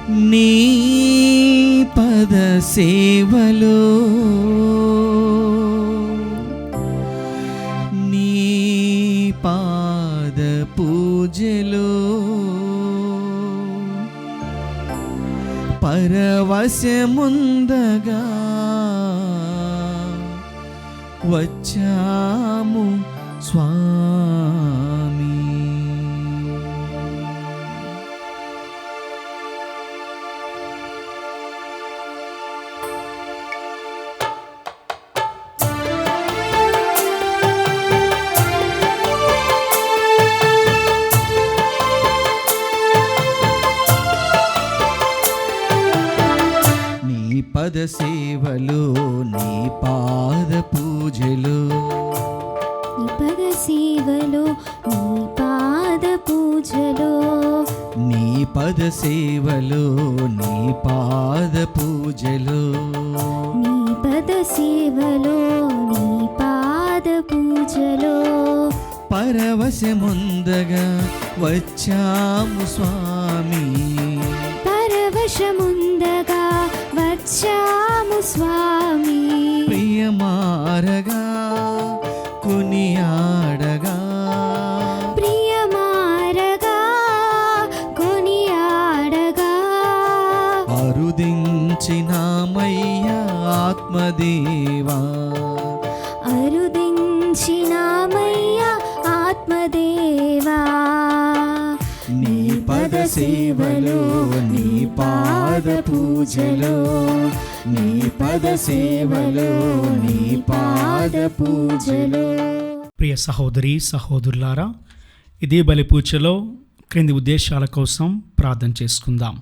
నీ పద సేవలో నీ పాద పూజలో పరవశముందగా వచ్చాము స్వామి. పద సేవలో నీ పాద పూజలో నీ పద సేవలో నీ పాద పూజలో నీ పద సేవలో నీ పాద పూజలో నీ పద సేవలో నీ పాద పూజలో పరవశముందగా వచ్చాము స్వామి. పరవశముందగా వచ్చాము స్వామి. ప్రియమారగా కొనియాడగా ప్రియమారగా కొనియాడగా అరుదించినామయ్యా ఆత్మదేవా అరుదించినామయ్యా ఆత్మదేవా. నీ పద సేవలో నీ పాద పూజలో నీ పద సేవలో నీ పాద పూజలో. ప్రియ సహోదరి సహోదరులారా, ఇదే బలి పూజలో క్రింది ఉద్దేశాల కోసం ప్రార్థన చేసుకుందాం.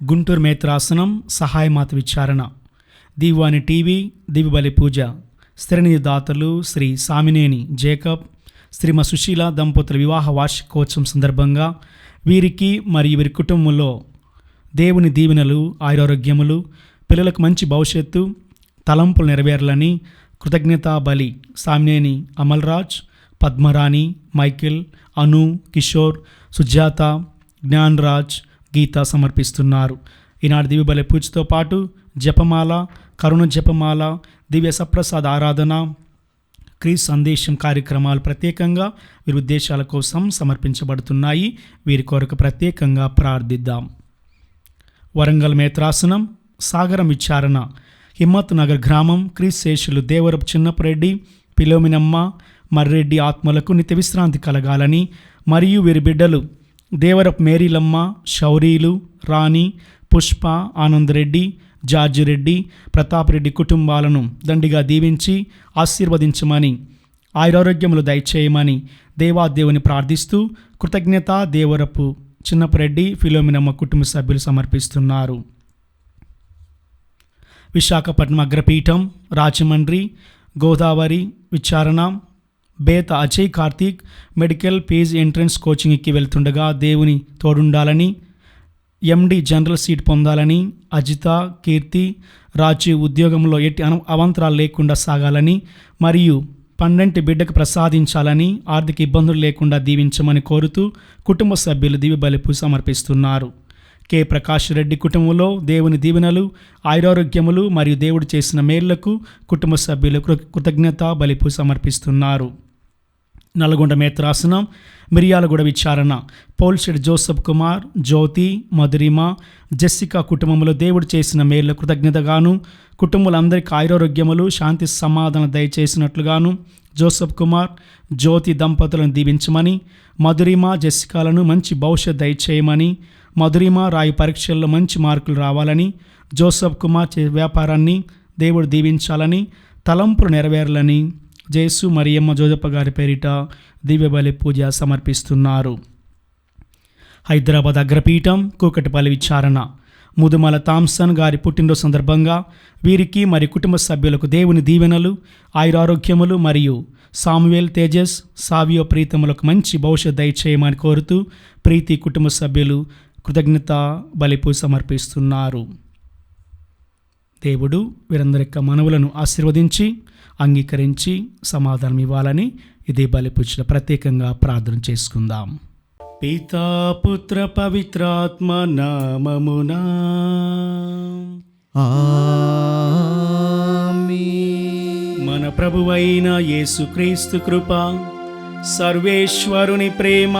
గుంటూరు మేత్రాసనం సహాయమాత విచారణ, దీవాని టీవీ, దివి బలి పూజ స్థిరనిధి దాతలు శ్రీ సామినేని జేకబ్, శ్రీమ సుశీల దంపతుల వివాహ వార్షికోత్సవం సందర్భంగా వీరికి మరియు వీరి కుటుంబంలో దేవుని దీవెనలు, ఆయురారోగ్యములు, పిల్లలకు మంచి భవిష్యత్తు, తలంపులు నెరవేరాలని కృతజ్ఞతా బలి సామినేని అమల్రాజ్, పద్మరాణి, మైకేల్, అను, కిషోర్, సుజాత, జ్ఞాన్రాజ్, గీత సమర్పిస్తున్నారు. ఈనాడు దివ్య బలి పూజతో పాటు జపమాల, కరుణ జపమాల, దివ్య సప్రసాద ఆరాధన, క్రీస్తు సందేశం కార్యక్రమాలు ప్రత్యేకంగా వీరి ఉద్దేశాల కోసం సమర్పించబడుతున్నాయి. వీరి కొరకు ప్రత్యేకంగా ప్రార్థిద్దాం. వరంగల్ మేత్రాసనం సాగరం విచారణ, హిమ్మత్ నగర్ గ్రామం క్రీస్తు శేషులు దేవరపు చిన్నపరెడ్డి, పిలోమినమ్మ, మర్రెడ్డి ఆత్మలకు నిత్య విశ్రాంతి కలగాలని మరియు వీరి బిడ్డలు దేవరపు మేరీలమ్మ, శౌరీలు, రాణి, పుష్ప, ఆనందరెడ్డి, జార్జిరెడ్డి, ప్రతాపరెడ్డి కుటుంబాలను దండిగా దీవించి ఆశీర్వదించమని, ఆయురారోగ్యములు దయచేయమని దేవాదేవుని ప్రార్థిస్తూ కృతజ్ఞత దేవరపు చిన్నపరెడ్డి, ఫిలోమినమ్మ కుటుంబ సభ్యులు సమర్పిస్తున్నారు. విశాఖపట్నం అగ్రపీఠం, రాజమండ్రి, గోదావరి విచారణ, Betha Ajay Karthik medical PG entrance కోచింగ్కి వెళ్తుండగా దేవుని తోడుండాలని, ఎండి జనరల్ సీట్ పొందాలని, అజిత, కీర్తి, రాజు ఉద్యోగంలో ఎట్టి అవాంతరాలు లేకుండా సాగాలని మరియు 12 బిడ్డకు ప్రసాదించాలని, ఆర్థిక ఇబ్బందులు లేకుండా దీవించమని కోరుతూ కుటుంబ సభ్యులు దివ్య బలిపూ సమర్పిస్తున్నారు. కె ప్రకాష్ రెడ్డి కుటుంబంలో దేవుని దీవెనలు, ఆయురారోగ్యములు మరియు దేవుడు చేసిన మేళ్లకు కుటుంబ సభ్యులు కృతజ్ఞత బలిపూ సమర్పిస్తున్నారు. నల్గొండ మేత్రాసనం మిరియాలగూడ విచారణ, పోల్షెడ్ జోసఫ్ కుమార్, జ్యోతి, మధురిమ, జెస్సికా కుటుంబంలో దేవుడు చేసిన మేళ్ల కృతజ్ఞతగాను, కుటుంబాలందరికీ ఆయురారోగ్యములు, శాంతి సమాధానం దయచేసినట్లుగాను జోసఫ్ కుమార్, జ్యోతి దంపతులను దీవించమని, మధురిమ, జెస్సికాలను మంచి భవిష్యత్ దయచేయమని, మధురిమ రాయి పరీక్షల్లో మంచి మార్కులు రావాలని, జోసఫ్ కుమార్ వ్యాపారాన్ని దేవుడు దీవించాలని, తలంపులు నెరవేరాలని జేసు మరియమ్మ జోజప్ప గారి పేరిట దివ్య బలి పూజ సమర్పిస్తున్నారు. హైదరాబాద్ అగ్రపీఠం కూకటిపల్లి విచారణ, ముదుమల థామ్సన్ గారి పుట్టినరోజు సందర్భంగా వీరికి మరి కుటుంబ సభ్యులకు దేవుని దీవెనలు, ఆయురారోగ్యములు మరియు సామువేల్, తేజస్, సావియో ప్రీతములకు మంచి భవిష్యత్ దయచేయమని కోరుతూ ప్రీతి కుటుంబ సభ్యులు కృతజ్ఞత బలిపూ సమర్పిస్తున్నారు. దేవుడు వీరందరి యొక్క మనవులను ఆశీర్వదించి అంగీకరించి సమాధానం ఇవ్వాలని ఇదే బలిపూజలో ప్రత్యేకంగా ప్రార్థన చేసుకుందాం. పితా పుత్ర పవిత్రాత్మ నామమునా ఆమేన్. మన ప్రభువైన యేసుక్రీస్తు కృప, సర్వేశ్వరుని ప్రేమ,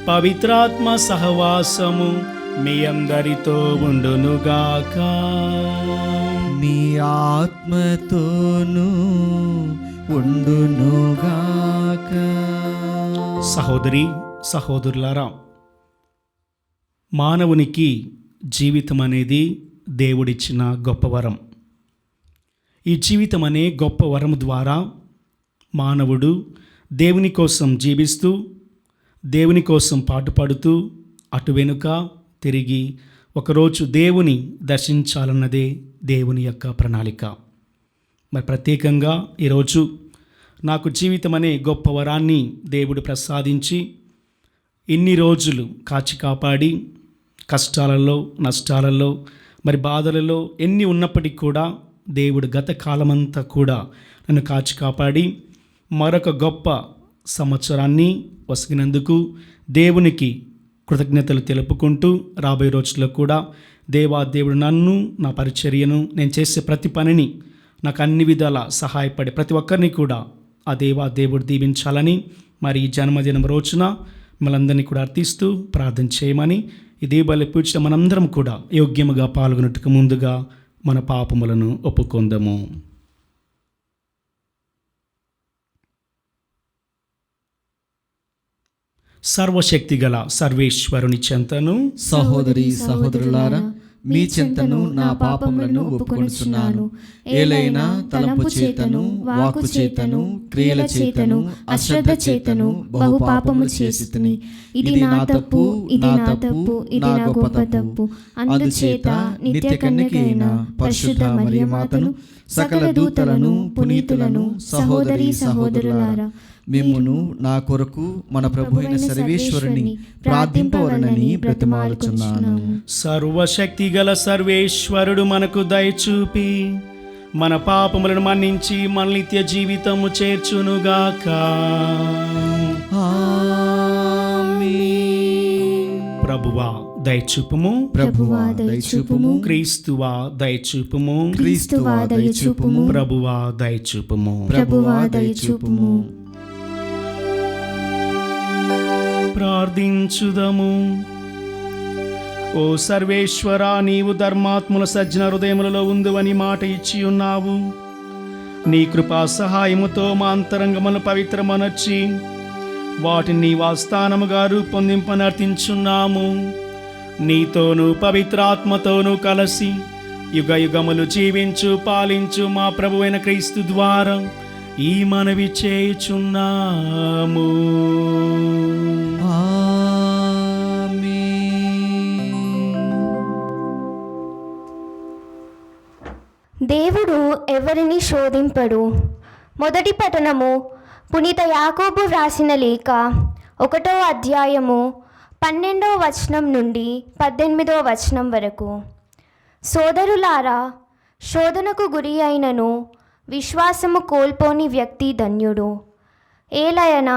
పవిత్రాత్మ సహవాసము మీ అందరితో ఉండునుగాక. మీ ఆత్మతోనూ ఉండునుగాక. సహోదరి సహోదరులారా, మానవునికి జీవితం అనేది దేవుడిచ్చిన గొప్ప వరం. ఈ జీవితం అనే గొప్ప వరం ద్వారా మానవుడు దేవుని కోసం జీవిస్తూ, దేవుని కోసం పాటుపడుతూ, అటు వెనుక తిరిగి ఒకరోజు దేవుని దర్శించాలన్నదే దేవుని యొక్క ప్రణాళిక. మరి ప్రత్యేకంగా ఈరోజు నాకు జీవితం అనే గొప్ప వరాన్ని దేవుడు ప్రసాదించి ఇన్ని రోజులు కాచి కాపాడి, కష్టాలలో, నష్టాలలో, మరి బాధలలో ఎన్ని ఉన్నప్పటికీ కూడా దేవుడు గత కాలమంతా కూడా నన్ను కాచి కాపాడి మరొక గొప్ప సంవత్సరాన్ని వసిగినందుకు దేవునికి కృతజ్ఞతలు తెలుపుకుంటూ, రాబోయే రోజుల్లో కూడా దేవుడు నన్ను, నా పరిచర్యను, నేను చేసే ప్రతి పనిని నాకు అన్ని విధాల సహాయపడే ప్రతి ఒక్కరిని కూడా ఆ దేవుడు దీవించాలని, మరి ఈ జన్మదినం రోజున మనందరినీ కూడా అర్థిస్తూ ప్రార్థన చేయమని, ఈ దీపావళి పూజ మనందరం కూడా యోగ్యముగా పాల్గొన్నట్టుకు ముందుగా మన పాపములను ఒప్పుకొందము. సర్వశక్తిగల సర్వేశ్వరుని చెంతను, సహోదరి సహోదరులారా, మీ చెంతను నా పాపములను ఒప్పుకొనుచున్నాను. ఏలైనా తలంపు చేతను, వాక్కు చేతను, క్రియల చేతను, అశ్రద్ధ చేతను బహు పాపము చేసితిని. ఇది నా తప్పు, ఇది నా తప్పు, ఇది నా గొప్ప తప్పు. అందుచేత నిత్య కన్యకైన పరిశుద్ధ మరియమాతను, సకల దూతలను, పునీతులను, సహోదరి సహోదరులారా, మిమ్మును నా కొరకు మన ప్రభు అయిన సర్వేశ్వరుని ప్రార్థింపవలనని బ్రతిమాలుచున్నాను. సర్వశక్తిగల సర్వేశ్వరుడు మనకు దయచూపి మన పాపములను మన్నించి మన నిత్య జీవితము చేర్చునుగాక. ఆమేన్. ప్రభువా దయచూపుము, ప్రభువా దయచూపుము, క్రీస్తువా దయచూపుము, క్రీస్తువా దయచూపుము, ప్రభువా దయచూపుము. ప్రభువా దయచూపుము. ప్రార్థించుదము. ఓ సర్వేశ్వర, నీవు ధర్మాత్ముల సజ్జన హృదయములలో ఉందువని మాట ఇచ్చి ఉన్నావు. నీ కృపా సహాయముతో మా అంతరంగములను పవిత్రమనర్చి వాటిని నీ వాస్థానముగా రూపొందింపనర్థించున్నాము. నీతోనూ పవిత్రాత్మతోనూ కలిసి యుగ యుగములు జీవించు పాలించు మా ప్రభువైన క్రీస్తు ద్వారా ఈ మనవి చేయుచున్నాము. దేవుడు ఎవరిని శోధింపడు. మొదటి పఠనము పునీత యాకోబు వ్రాసిన లేఖ 1వ అధ్యాయము 12వ వచనం నుండి 18వ వచనం వరకు. సోదరులారా, శోధనకు గురి అయినను విశ్వాసము కోల్పోని వ్యక్తి ధన్యుడు. ఏలయన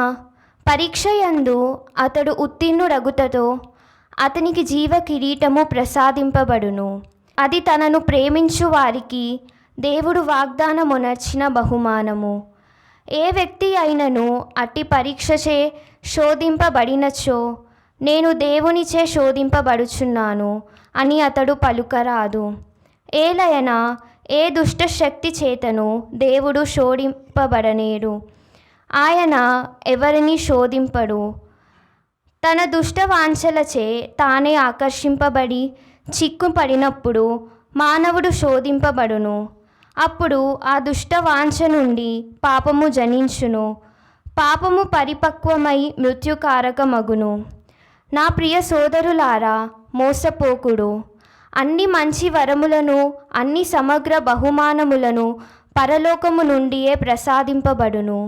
పరీక్షయందు అతడు ఉత్తీర్ణుడగుటతో అతనికి జీవ కిరీటము ప్రసాదింపబడును. అది తనను ప్రేమించు వారికి దేవుడు వాగ్దానమునర్చిన బహుమానము. ఏ వ్యక్తి అయినను అట్టి పరీక్షచే శోధింపబడినచో నేను దేవునిచే శోధింపబడుచున్నాను అని అతడు పలుకరాదు. ఏలయన ఏ దుష్ట శక్తి చేతను దేవుడు శోధింపబడనేడు. ఆయన ఎవరిని శోధింపడు. తన దుష్ట వాంఛలచే తానే ఆకర్షింపబడి చిక్కుపడినప్పుడు మానవుడు శోధింపబడును. అప్పుడు ఆ దుష్ట వాంఛ నుండి పాపము జనించును. పాపము పరిపక్వమై మృత్యుకారకమగును. నా ప్రియ సోదరులారా, మోసపోకుడు. అన్ని మంచి వరములను, అన్ని సమగ్ర బహుమానములను పరలోకము నుండియే ప్రసాదింపబడును.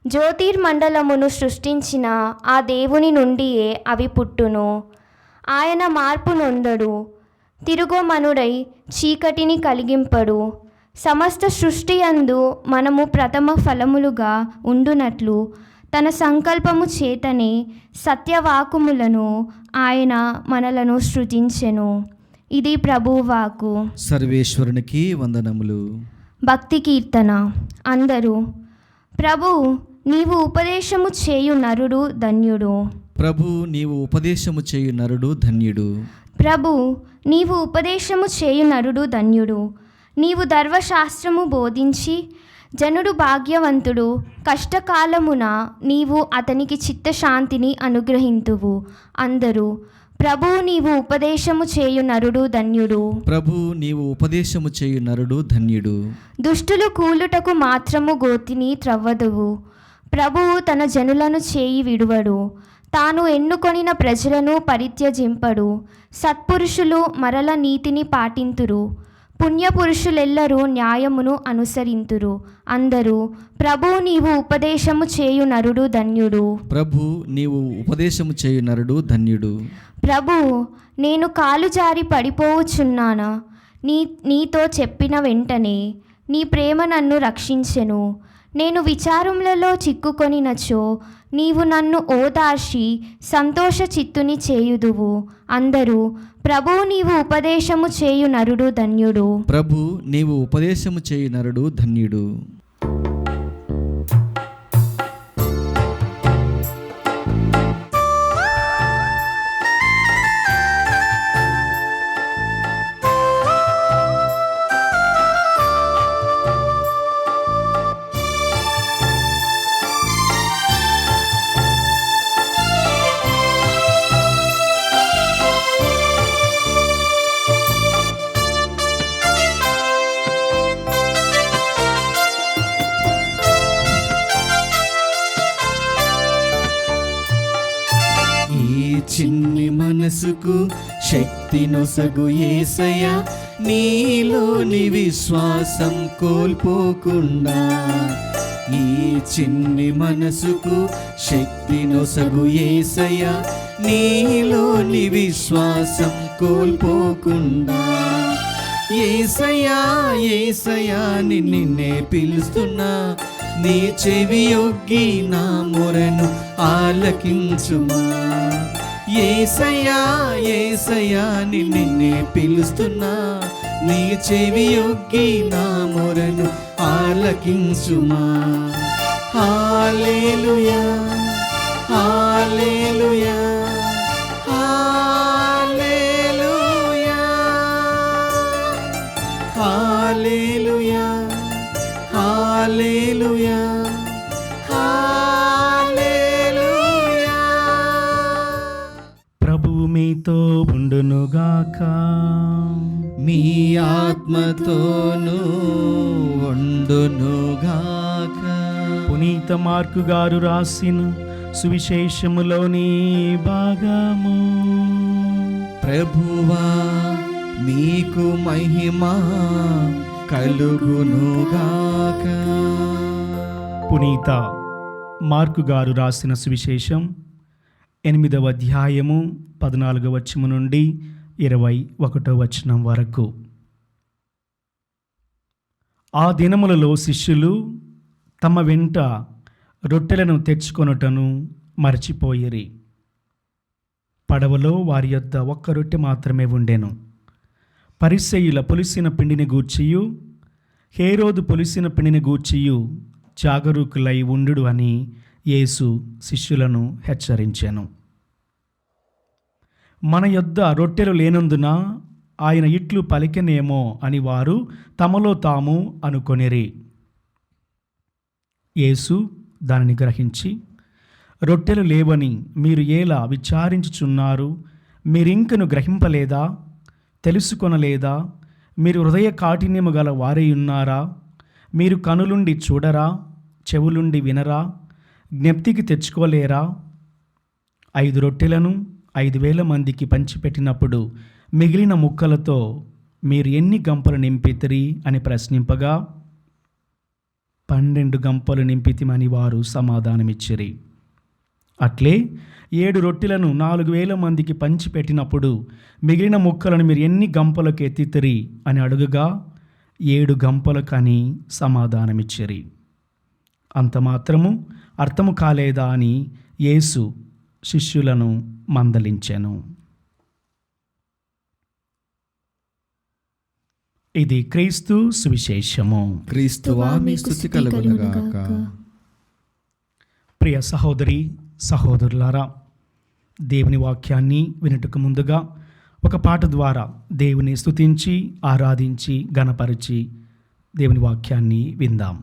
జ్యోతిర్మండలమును సృష్టించిన ఆ దేవుని నుండియే అవి పుట్టును. ఆయన మార్పు నొందడు, తిరుగోమనుడై చీకటిని కలిగింపడు. సమస్త సృష్టి యందు మనము ప్రథమ ఫలములుగా ఉండునట్లు తన సంకల్పము చేతనే సత్యవాకుములను ఆయన మనలను సృజించెను. ఇది ప్రభువాకు. సర్వేశ్వరునికి వందనములు. భక్తి కీర్తన. అందరూ ప్రభు నీవు ఉపదేశము చేయు నరుడు ధన్యుడు. ప్రభు నీవు ఉపదేశము చేయు నరుడు ధన్యుడు. ప్రభు నీవు ఉపదేశము చేయు నరుడు ధన్యుడు. నీవు ధర్మశాస్త్రము బోధించి జనుడు భాగ్యవంతుడు. కష్టకాలమున నీవు అతనికి చిత్తశాంతిని అనుగ్రహింతువు. అందరూ ప్రభు నీవు ఉపదేశము చేయు నరుడు ధన్యుడు. ప్రభు నీవు ఉపదేశము చేయు నరుడు ధన్యుడు. దుష్టులు కూలుటకు మాత్రము గోతిని త్రవ్వదువు. ప్రభువు తన జనులను చేయి విడువడు. తాను ఎన్నుకొనిన ప్రజలను పరిత్యజింపడు. సత్పురుషులు మరల నీతిని పాటింతురు. పుణ్యపురుషులెల్లరూ న్యాయమును అనుసరింతురు. అందరూ ప్రభు నీవు ఉపదేశము చేయు నరుడు ధన్యుడు. ప్రభు నీవు ఉపదేశము చేయు నరుడు ధన్యుడు. ప్రభు నేను కాలు జారి పడిపోవచ్చున్నానా? నీతో చెప్పిన వెంటనే నీ ప్రేమ నన్ను రక్షించెను. నేను విచారములలో చిక్కుకొనినచో నీవు నన్ను ఓదార్చి సంతోష చిత్తుని చేయుదువు. అందరూ ప్రభు నీవు ఉపదేశము చేయు నరుడు ధన్యుడు. ప్రభు నీవు ఉపదేశము చేయు నరుడు ధన్యుడు. చిన్ని మనసుకు శక్తి నొసగు యేసయ్యా, నీలోని విశ్వాసం కోల్పోకుండా. ఈ చిన్ని మనసుకు శక్తి నొసగు యేసయ్యా, నీలోని విశ్వాసం కోల్పోకుండా. యేసయ్యా యేసయ్యా నిన్నే పిలుస్తున్నా, నీ చెవి యొగ్గి నా మొరను ఆలకించుమా. యేసయ్యా యేసయ్యా నిన్నే పిలుస్తున్నా, నీ చెవి యొగ్గి నా మొరను ఆలకించుమా. హల్లెలూయా హల్లెలూయా హల్లెలూయా హల్లెలూయా హల్లెలూయా హల్లెలూయా. ప్రభువు మీతో ఉండునుగాక, మీ ఆత్మతోనూ ఉండునుగాక. పునీత మార్కు గారు రాసిన సువిశేషములోని భాగము. ప్రభువా మీకు మహిమ కలుగునుగాక. పునీత మార్కు గారు రాసిన సువిశేషం 8వ అధ్యాయము 14వ వచనం నుండి 21వ వచనం వరకు. ఆ దినములలో శిష్యులు తమ వెంట రొట్టెలను తెచ్చుకొనుటను మరచిపోయిరి. పడవలో వారి యొద్ద ఒక్క రొట్టె మాత్రమే ఉండెను. పరిసయ్యుల పులిసిన పిండిని గూర్చియు హేరోదు పులిసిన పిండిని గూర్చియు జాగరూకులై ఉండు అని యేసు శిష్యులను హెచ్చరించెను. మన యొద్ద రొట్టెలు లేనందున ఆయన ఇట్లు పలికెనేమో అని వారు తమలో తాము అనుకొనిరి. యేసు దానిని గ్రహించి, రొట్టెలు లేవని మీరు ఎలా విచారించుచున్నారు? మీరింకను గ్రహింపలేదా? తెలుసుకొనలేదా? మీరు హృదయ కాఠిన్యము గల వారై ఉన్నారా? మీరు కనులుండి చూడరా? చెవులుండి వినరా? జ్ఞప్తికి తెచ్చుకోలేరా? 5 రొట్టెలను 5,000 మందికి పంచిపెట్టినప్పుడు మిగిలిన ముక్కలతో మీరు ఎన్ని గంపలు నింపితిరి అని ప్రశ్నింపగా 12 గంపలు నింపితిమని వారు సమాధానమిచ్చిరి. అట్లే 7 రొట్టెలను 4,000 మందికి పంచిపెట్టినప్పుడు మిగిలిన ముక్కలను మీరు ఎన్ని గంపలకు ఎత్తితిరి అని అడుగగా 7 గంపలకని సమాధానమిచ్చిరి. అంత మాత్రము అర్థము కాలేదా అని యేసు శిష్యులను మందలించెను. ఇది క్రీస్తు సువిశేషము. క్రీస్తువా మీకు స్తుతి కలుగునుగాక. ప్రియ సహోదరి సహోదరులారా, దేవుని వాక్యాన్ని వినుటకు ముందుగా ఒక పాట ద్వారా దేవుని స్తుతించి ఆరాధించి గణపరిచి దేవుని వాక్యాన్ని విందాం.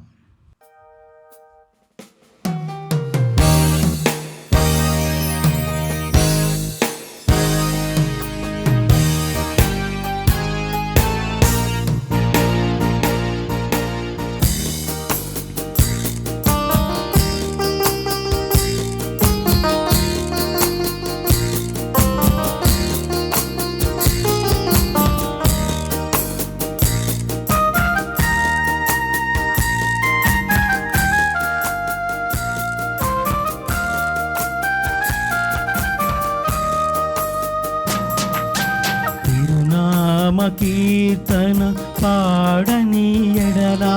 కీర్తన పాడని ఎడలా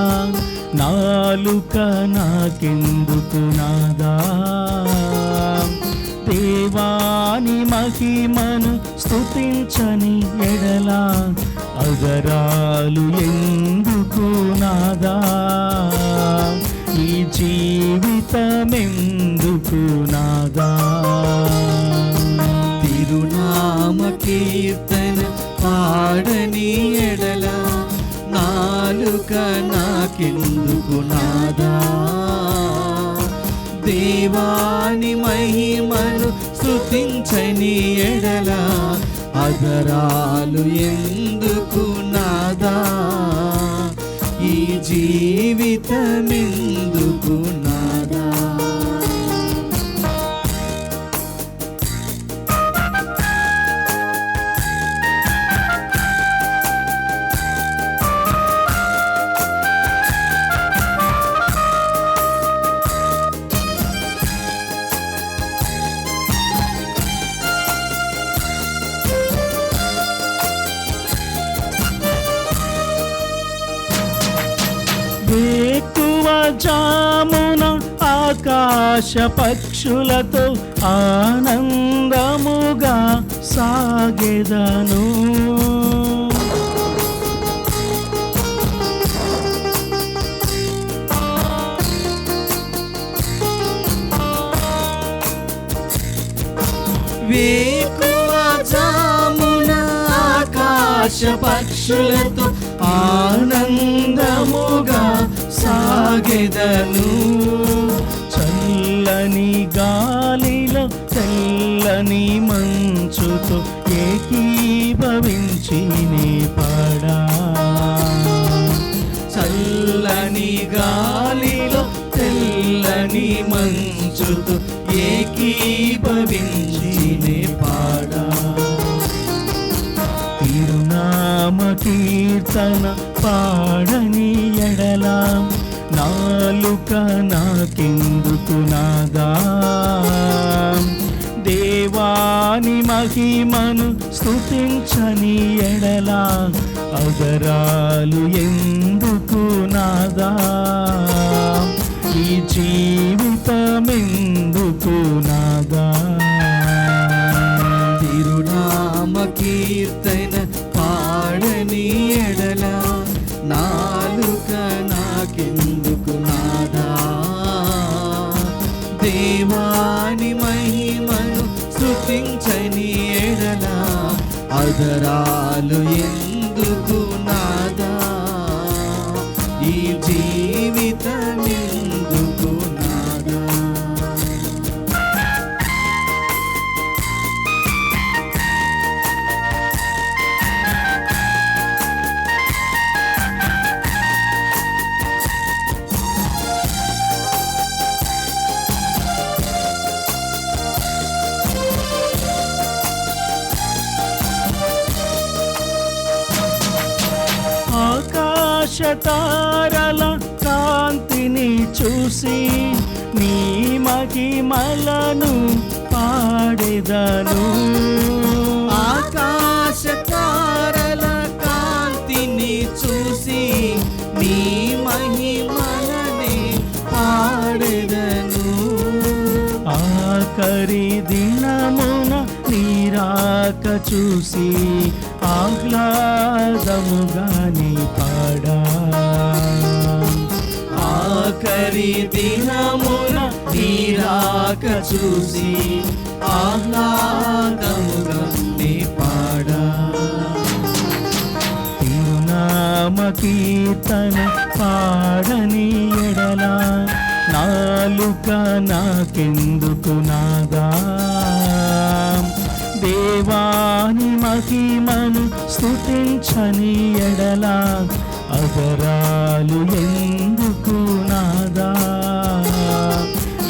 నాలుక నాకెందుకు నాదా, దేవాని మహిమను స్తుతించని ఎడలా అగరాలు ఎందుకు నాదా, ఈ జీవితమెందుకు నాదా. తిరునామ కీర్తన పాడని ఎడల నాలుక నాకెందుకు నాదా, దేవాని మహిమను స్తుతించని ఎడల అగరాలు ఎందుకు నాదా, ఈ జీవితమెందుకు నాదా. ఎక్కువ జామున ఆకాశ పక్షులతో ఆనందముగా సాగెదను, వేకువ జామున ఆకాశ పక్షులతో ఆనందముగా సాగెదను, చల్లని గాలిలో తెల్లని మంచుతో ఏకీభవించి నే పాడా, చల్లని గాలిలో తెల్లని మంచుతో ఏకీభవించి నే పాడా. తిరునామ కీర్తన పాడని ఎడలా నాలుక నాకెందుకు నాదా, దేవాని మహిమను స్తుతించని ఎడలా అగరాలు ఎందుకు నాదా, ఈ జీవితమెందుకు నాదా. తిరునామ కీర్తన పాడని ఎడల నాలుక నాకెందుకు నాదా, దేవాని మహిమను స్తుతించని ఎడల అగరాలు ఎందుకు నాదా, ఈ జీవితమెందుకు నాదా. ఆకాశతారల కాంతిని చూసి నీ మహిమలను పాడెదను, ఆకాశతారల కాంతిని చూసి నీ మహిమలనే పాడెదను, చూసి ఆహ్లాదముగానే పాడా. ఆఖరి దినమున నీరాక చూసి ఆహ్లాదముగా నీ పాడా. తిరునామ కీర్తన పాడని ఎడల నాలుక నాకెందుకు నాదా. దేవాని మహిమను స్తుతించని ఎడల అదరాలు ఎందుకు నాదా.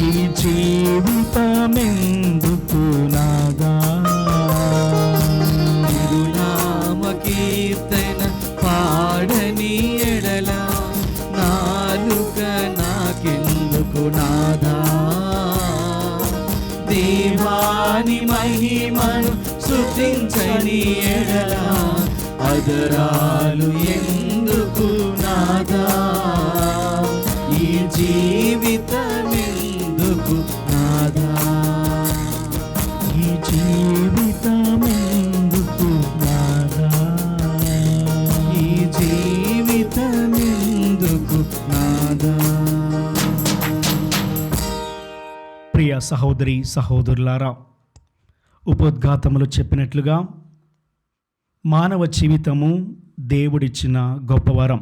ఈ జీవితమెందుకు నాదా. తిరునామ కీర్తన పాడని ఎడల నాలుక నాకెందుకు నాదా. దేవాని మహిమను స్తుతించని ఎడల అదరాలు ఎందుకు నాదా. ఈ జీవితమెందుకు నాదా. ఈ జీవితమెందుకు నాదా. ఈ జీవితమెందుకు నాదా. ప్రియ సహోదరి సహోదరులారా, ఉపోద్ఘాతములు చెప్పినట్లుగా మానవ జీవితము దేవుడిచ్చిన గొప్ప వరం.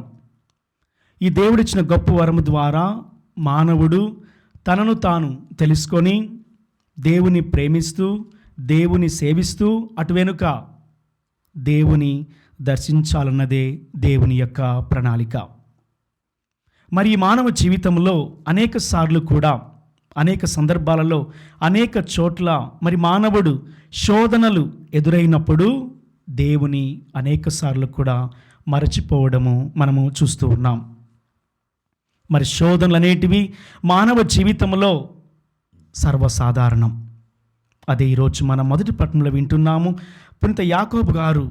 ఈ దేవుడిచ్చిన గొప్ప వరం ద్వారా మానవుడు తనను తాను తెలుసుకొని దేవుని ప్రేమిస్తూ దేవుని సేవిస్తూ అటు వెనుక దేవుని దర్శించాలన్నదే దేవుని యొక్క ప్రణాళిక. మరి ఈ మానవ జీవితంలో అనేక సార్లు కూడా అనేక సందర్భాలలో అనేక చోట్ల మరి మానవుడు శోధనలు ఎదురైనప్పుడు దేవుని అనేక సార్లు కూడా మరచిపోవడము మనము చూస్తూ ఉన్నాం. మరి శోధనలు అనేటివి మానవ జీవితంలో సర్వసాధారణం. అదే ఈరోజు మనం మొదటి పట్టణంలో వింటున్నాము. పునీత యాకోబు గారు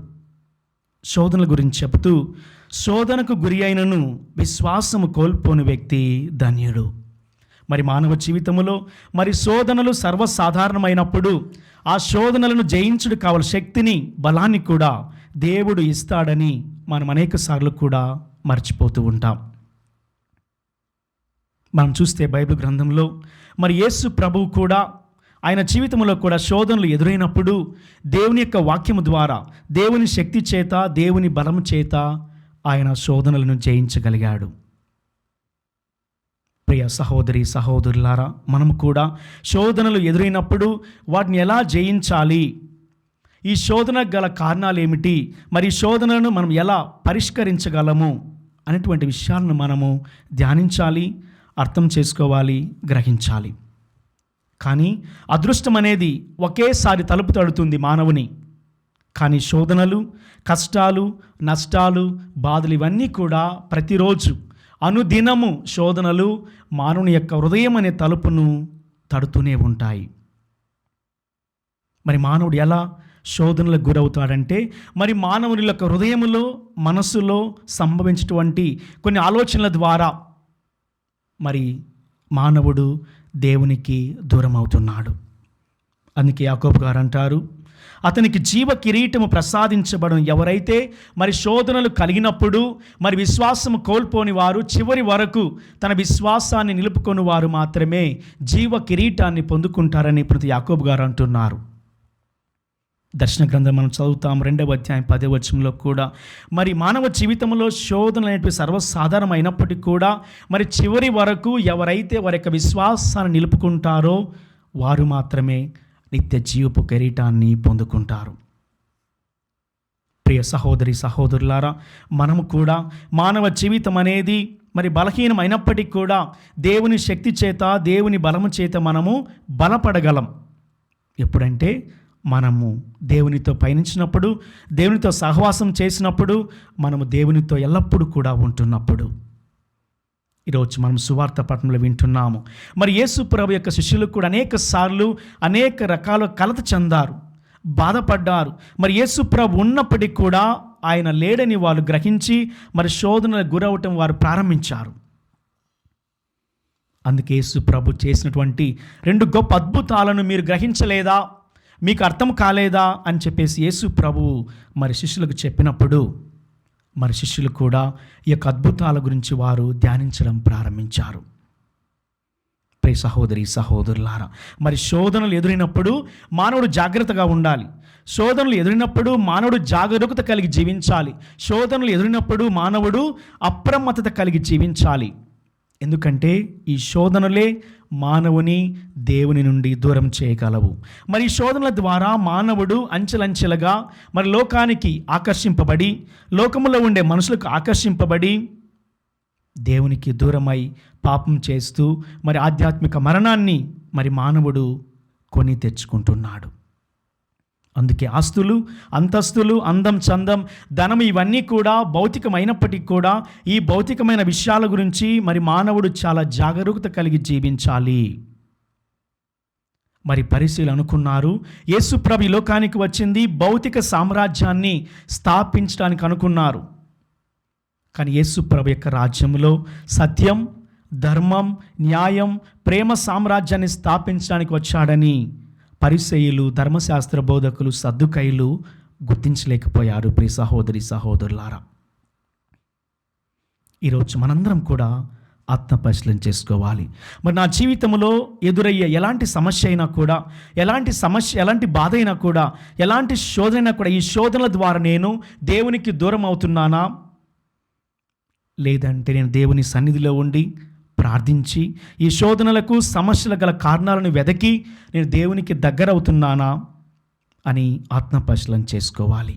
శోధనల గురించి చెబుతూ, శోధనకు గురి అయినను విశ్వాసము కోల్పోని వ్యక్తి ధన్యుడు. మరి మానవ జీవితంలో మరి శోధనలు సర్వసాధారణమైనప్పుడు ఆ శోధనలను జయించుడు కావాల శక్తిని బలాన్ని కూడా దేవుడు ఇస్తాడని మనం అనేక సార్లు కూడా మర్చిపోతూ ఉంటాం. మనం చూస్తే బైబిల్ గ్రంథంలో మరి యేసు ప్రభువు కూడా ఆయన జీవితంలో కూడా శోధనలు ఎదురైనప్పుడు దేవుని యొక్క వాక్యము ద్వారా దేవుని శక్తి చేత దేవుని బలము చేత ఆయన శోధనలను జయించగలిగాడు. ప్రియ సహోదరి సహోదరులారా, మనము కూడా శోధనలు ఎదురైనప్పుడు వాటిని ఎలా జయించాలి, ఈ శోధనకు గల కారణాలు ఏమిటి, మరి శోధనలను మనం ఎలా పరిష్కరించగలము అనేటువంటి విషయాలను మనము ధ్యానించాలి, అర్థం చేసుకోవాలి, గ్రహించాలి. కానీ అదృష్టం అనేది ఒకేసారి తలుపు తడుతుంది మానవుని. కానీ శోధనలు, కష్టాలు, నష్టాలు, బాధలు ఇవన్నీ కూడా ప్రతిరోజు అనుదినము శోధనలు మానవుని యొక్క హృదయం అనే తలుపును తడుతూనే ఉంటాయి. మరి మానవుడు ఎలా శోధనలకు గురవుతాడంటే మరి మానవుని యొక్క హృదయములో మనస్సులో సంభవించేటువంటి కొన్ని ఆలోచనల ద్వారా మరి మానవుడు దేవునికి దూరం అవుతున్నాడు. అందుకే యాకోబు గారు అంటారు, అతనికి జీవ కిరీటము ప్రసాదించబడం ఎవరైతే మరి శోధనలు కలిగినప్పుడు మరి విశ్వాసము కోల్పోని వారు చివరి వరకు తన విశ్వాసాన్ని నిలుపుకొని వారు మాత్రమే జీవ కిరీటాన్ని పొందుకుంటారని ప్రతి యాకోబు గారు అంటున్నారు. దర్శన గ్రంథం మనం చదువుతాం 2వ అధ్యాయం 10వ వచనంలో కూడా మరి మానవ జీవితంలో శోధనలు అనేటివి సర్వసాధారణమైనప్పటికీ కూడా మరి చివరి వరకు ఎవరైతే వారి యొక్క విశ్వాసాన్ని నిలుపుకుంటారో వారు మాత్రమే నిత్య జీవపు కిరీటాన్ని పొందుకుంటారు. ప్రియ సహోదరి సహోదరులారా, మనము కూడా మానవ జీవితం అనేది మరి బలహీనమైనప్పటికీ కూడా దేవుని శక్తి చేత దేవుని బలము చేత మనము బలపడగలం. ఎప్పుడంటే మనము దేవునితో పయనించినప్పుడు, దేవునితో సహవాసం చేసినప్పుడు, మనము దేవునితో ఎల్లప్పుడూ కూడా ఉంటున్నప్పుడు. ఈరోజు మనం సువార్త పట్టణంలో వింటున్నాము. మరి యేసు ప్రభు యొక్క శిష్యులు కూడా అనేక సార్లు అనేక రకాల కలత చెందారు, బాధపడ్డారు. మరి యేసు ప్రభు ఉన్నప్పటికీ కూడా ఆయన లేడని వాళ్ళు గ్రహించి మరి శోధనలకు గురవటం వారు ప్రారంభించారు. అందుకే యేసు ప్రభు చేసినటువంటి 2 గొప్ప అద్భుతాలను మీరు గ్రహించలేదా? మీకు అర్థం కాలేదా అని చెప్పేసి యేసు ప్రభువు మరి శిష్యులకు చెప్పినప్పుడు మరి శిష్యులు కూడా ఈ యొక్క అద్భుతాల గురించి వారు ధ్యానించడం ప్రారంభించారు. ప్రియ సహోదరి సహోదరులారా, మరి శోధనలు ఎదురైనప్పుడు మానవుడు జాగ్రత్తగా ఉండాలి. శోధనలు ఎదురైనప్పుడు మానవుడు జాగరూకత కలిగి జీవించాలి. శోధనలు ఎదురైనప్పుడు మానవుడు అప్రమత్తత కలిగి జీవించాలి. ఎందుకంటే ఈ శోధనలే మానవుని దేవుని నుండి దూరం చేయగలవు. మరి ఈ శోధనల ద్వారా మానవుడు అంచెలంచెలుగా మరి లోకానికి ఆకర్షింపబడి, లోకములో ఉండే మనుషులకు ఆకర్షింపబడి దేవునికి దూరమై పాపం చేస్తూ మరి ఆధ్యాత్మిక మరణాన్ని మరి మానవుడు కొని తెచ్చుకుంటున్నాడు. అందుకే ఆస్తులు, అంతస్తులు, అందం, చందం, ధనం ఇవన్నీ కూడా భౌతికమైనప్పటికీ కూడా ఈ భౌతికమైన విషయాల గురించి మరి మానవుడు చాలా జాగరూకత కలిగి జీవించాలి. మరి పరిశీలు అనుకున్నారు, యేసు ప్రభు ఈ లోకానికి వచ్చింది భౌతిక సామ్రాజ్యాన్ని స్థాపించడానికి అనుకున్నారు. కానీ యేసు ప్రభు యొక్క రాజ్యంలో సత్యం, ధర్మం, న్యాయం, ప్రేమ సామ్రాజ్యాన్ని స్థాపించడానికి వచ్చాడని పరిసయ్యులు, ధర్మశాస్త్ర బోధకులు, సద్దుకైలు గుర్తించలేకపోయారు. ప్రియ సహోదరి సహోదరులారా, ఈరోజు మనందరం కూడా ఆత్మపరిశీలన చేసుకోవాలి. మరి నా జీవితంలో ఎదురయ్యే ఎలాంటి సమస్య అయినా కూడా, ఎలాంటి బాధ అయినా కూడా, ఎలాంటి శోధన అయినా కూడా, ఈ శోధనల ద్వారా నేను దేవునికి దూరం అవుతున్నానా, లేదంటే నేను దేవుని సన్నిధిలో ఉండి ప్రార్థించి ఈ శోధనలకు, సమస్యల గల కారణాలను వెదకి నేను దేవునికి దగ్గర అవుతున్నానా అని ఆత్మపరిశీలన చేసుకోవాలి.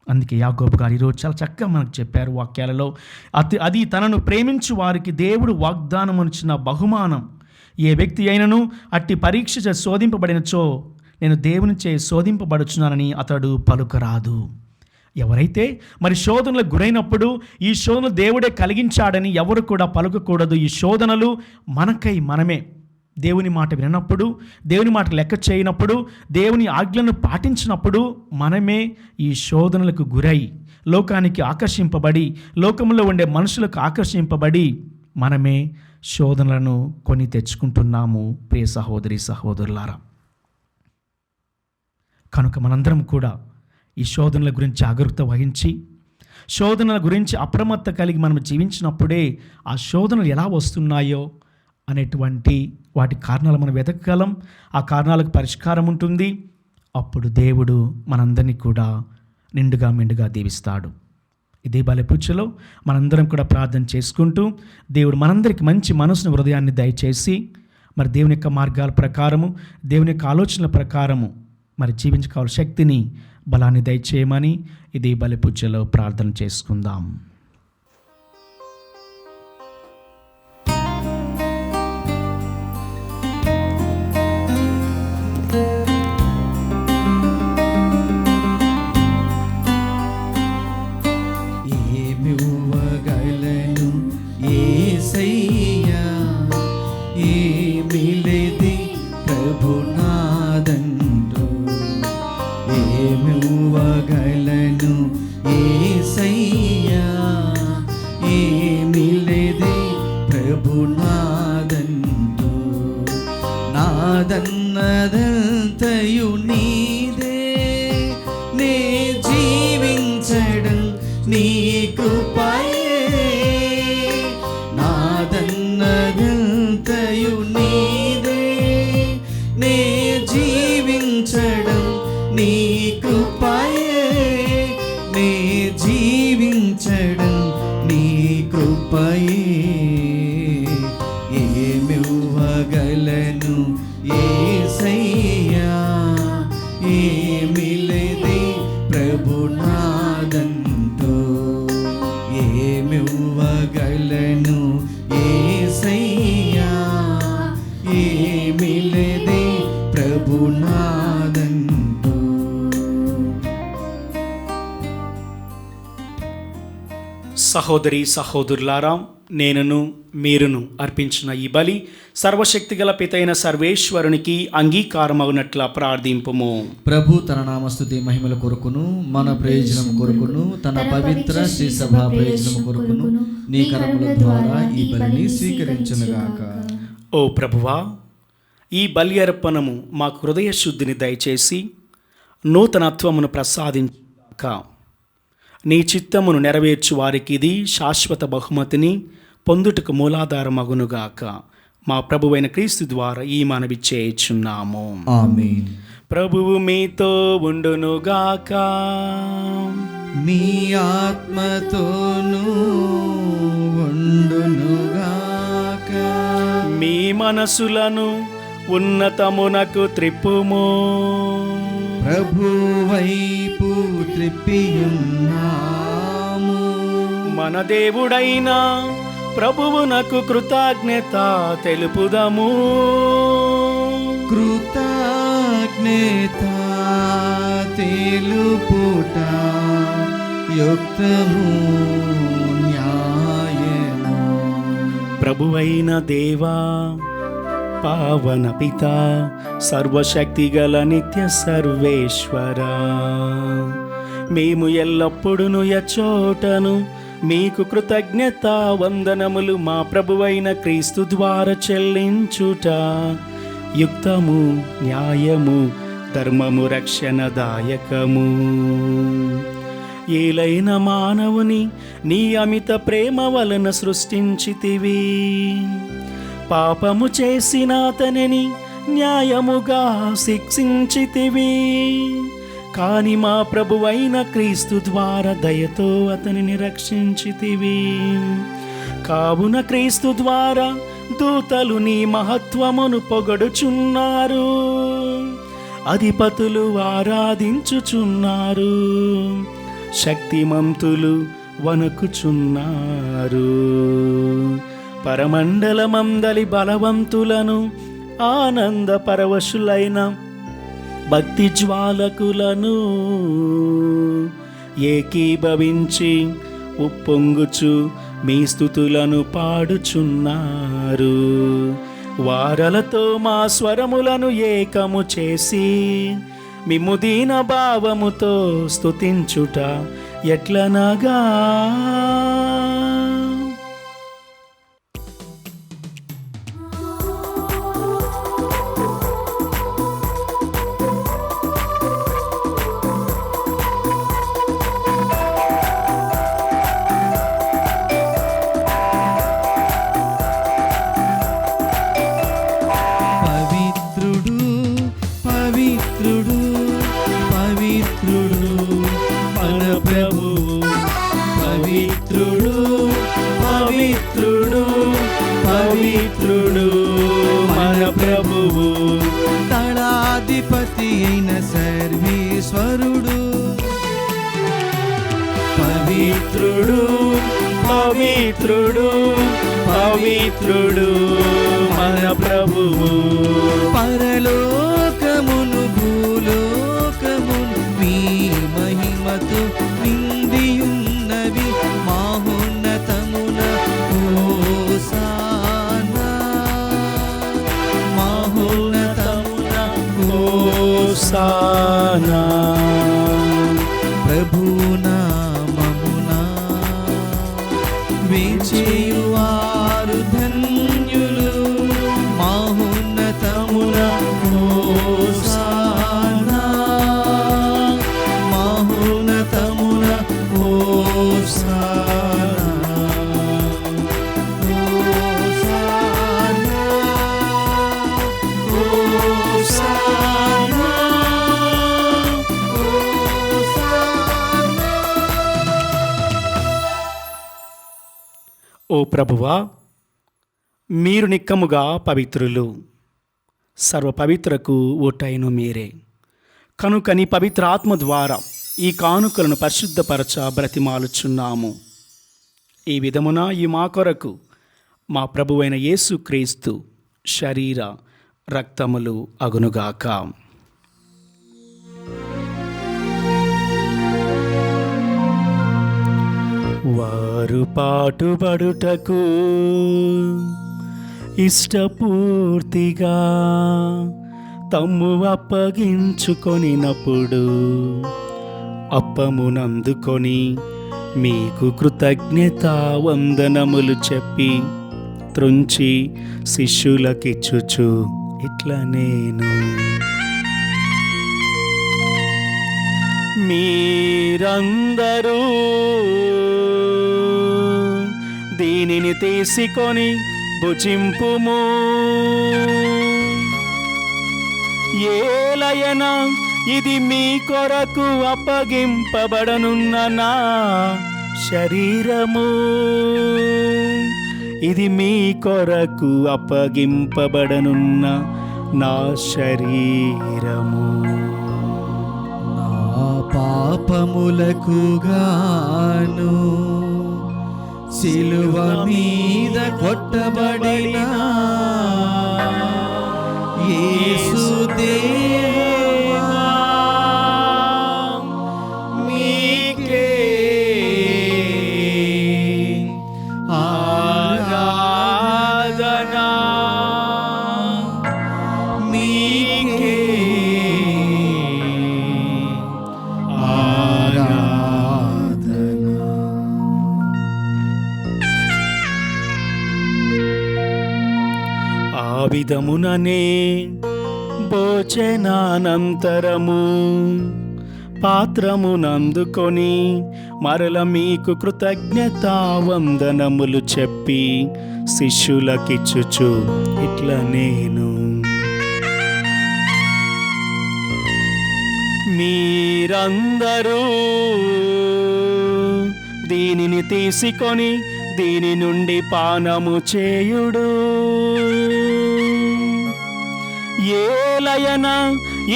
అందుకే యాకోబు గారు ఈరోజు చాలా చక్కగా మనకు చెప్పారు వాక్యాలలో, అది తనను ప్రేమించు వారికి దేవుడు వాగ్దానం ఇచ్చిన బహుమానం. ఏ వ్యక్తి అయినను అట్టి పరీక్ష శోధింపబడినచో నేను దేవునిచే శోధింపబడుచున్నానని అతడు పలుకరాదు. ఎవరైతే మరి శోధనలకు గురైనప్పుడు ఈ శోధనలు దేవుడే కలిగించాడని ఎవరు కూడా పలుకకూడదు. ఈ శోధనలు మనకై మనమే దేవుని మాట విననప్పుడు, దేవుని మాట లెక్క చేయనప్పుడు, దేవుని ఆజ్ఞలను పాటించినప్పుడు మనమే ఈ శోధనలకు గురై లోకానికి ఆకర్షింపబడి, లోకంలో ఉండే మనుషులకు ఆకర్షింపబడి మనమే శోధనలను కొని తెచ్చుకుంటున్నాము. ప్రియ సహోదరి సహోదరులారా, కనుక మనందరం కూడా ఈ శోధనల గురించి జాగ్రత్త వహించి, శోధనల గురించి అప్రమత్త కలిగి మనం జీవించినప్పుడే ఆ శోధనలు ఎలా వస్తున్నాయో అనేటువంటి వాటి కారణాలు మనం వెతకగలం. ఆ కారణాలకు పరిష్కారం ఉంటుంది. అప్పుడు దేవుడు మనందరినీ కూడా నిండుగా మెండుగా దీవిస్తాడు. ఇదే బలిపూజలో మనందరం కూడా ప్రార్థన చేసుకుంటూ దేవుడు మనందరికీ మంచి మనసును, హృదయాన్ని దయచేసి మరి దేవుని యొక్క మార్గాల ప్రకారము, దేవుని యొక్క ఆలోచనల ప్రకారము మరి జీవించుకోవాల్సిన శక్తిని, బలాన్ని దయచేయమని ఇది బలిపూజలో ప్రార్థన చేసుకుందాం. ఏమివ్వగలను యేసయ్యా, ఏమిలేది ప్రభునాదంటూ, ఏమివ్వగలను యేసయ్యా, ఏమిలేది ప్రభునాదంటూ, నాదన్నదంతయు నీదే, నే జీవించడం నీ కృపయే, నాదన్నదంతయు నీదే, నే జీవించడం నీ కృపయే, నే జీవించడం నీ కృపయే. ఏమివ్వగలను యేసయ్యా, ఏమిలేది ప్రభునాదంటూ, ఏమివ్వగలను యేసయ్యా, ఏమిలేది ప్రభునాదంటూ. సహోదరి సహోదరులారా, నేనును మీరును అర్పించిన ఈ బలి సర్వశక్తిగల పితైన సర్వేశ్వరునికి అంగీకారమగునట్ల ప్రార్థింపుము. ప్రభు తన నామస్తుతి మహిమల కొరకును, మన ప్రయోజనం కొరకును, తన పవిత్ర శ్రీ సభా ప్రయోజనం కొరకును నీ కరముల ద్వారా ఈ బలిని స్వీకరించునుగాక. ఓ ప్రభువా, ఈ బలి అర్పణము మాకు హృదయ శుద్ధిని దయచేసి నూతనత్వమును ప్రసాదించాక నీ చిత్తమును నెరవేర్చు వారికి ఇది శాశ్వత బహుమతిని పొందుటకు మూలాధారమగునుగాక. మా ప్రభువైన క్రీస్తు ద్వారా ఈ మనవి చేయుచున్నాము. ఆమేన్. ప్రభువు మీతో ఉండునుగాక. మీ ఆత్మతోనూ ఉండునుగాక. మీ మనసులను ఉన్నతమునకు త్రిప్పుము. ప్రభు వైపు త్రిప్పియున్నాము. మన దేవుడైన ప్రభువునకు కృతజ్ఞత తెలుపుదము. కృతజ్ఞత తెలుపుట యుక్తము న్యాయము. ప్రభువైన దేవా, పావన పిత, సర్వశక్తిగల నిత్య సర్వేశ్వర, మేము ఎల్లప్పుడూ ఎచ్చోటను మీకు కృతజ్ఞత వందనములు మా ప్రభువైన క్రీస్తు ద్వారా చెల్లించుట యుక్తము, న్యాయము, ధర్మము, రక్షణదాయకము. ఏలైన మానవుని నీ అమిత ప్రేమ వలన సృష్టించితివి. పాపము చేసిన అతనిని న్యాయముగా శిక్షించితివి. కాని మా ప్రభువైన క్రీస్తు ద్వారా దయతో అతనిని రక్షించితివి. కావున క్రీస్తు ద్వారా దూతలు నీ మహత్వమును పొగడుచున్నారు, అధిపతులు ఆరాధించుచున్నారు, శక్తిమంతులు వణకుచున్నారు. పరమండలమందలి బలవంతులను ఆనంద పరవశులైన భక్తి జ్వాలకులను ఏకీభవించి ఉప్పొంగుచు మీ స్తుతులను పాడుచున్నారు. వారలతో మా స్వరములను ఏకము చేసి మిమ్ము దీన భావముతో స్తుతించుట ఎట్లనగా, పవిత్రుడు పవిత్రుడు మన ప్రభువు. పవిత్రుడు పవిత్రుడు పవిత్రుడు మన ప్రభువు. దళాధిపతి అయిన సర్వేశ్వరుడు. పవిత్రుడు పవిత్రుడు పవిత్రుడు మన ప్రభువు. పరలోకమును భూలోకమును మీ మహిమతో నిండియున్నవి. మహోన్నతమున హోసానా, మహోన్నతమున హోసానా. ప్రభునామమున వేచేయువారు ధన్యులు. మహోన్నతమున హోసానా, మహోన్నతమున హోసానా, హోసానా, హోసానా, హోసానా. ఓ ప్రభువా, మీరు నిక్కముగా పవిత్రులు, సర్వ పవిత్రకు ఓటైన మీరే. కనుక నీ పవిత్ర ఆత్మ ద్వారా ఈ కానుకలను పరిశుద్ధపరచ బ్రతిమాలుచున్నాము. ఈ విధమున ఈ మా కొరకు మా ప్రభువైన యేసుక్రీస్తు శరీర రక్తములు అగునుగాక. వారు పాటుపడుటకు ఇష్టపూర్తిగా తమ్ము అప్పగించుకొనినప్పుడు అప్పమునందుకొని మీకు కృతజ్ఞత వందనములు చెప్పి త్రుంచి శిష్యులకిచ్చుచు ఇట్లా నేను. మీరందరూ దీనిని తీసుకొని భుజింపుము. ఏలయన ఇది మీ కొరకు అప్పగింపబడనున్న నా శరీరము. ఇది మీ కొరకు అప్పగింపబడనున్న నా శరీరము. నా పాపములకు గాను సిలువ మీద కొట్టబడిన యేసు దేవా మీకే ఆరాధన, మీకే ఆ విధముననే భోజనానంతరము పాత్రమునందుకొని మరల మీకు కృతజ్ఞతావందనములు చెప్పి శిష్యులకిచ్చుచు ఇట్లా నేను. మీరందరూ దీనిని తీసుకొని దీని నుండి పానము చేయుడు. ఏలయన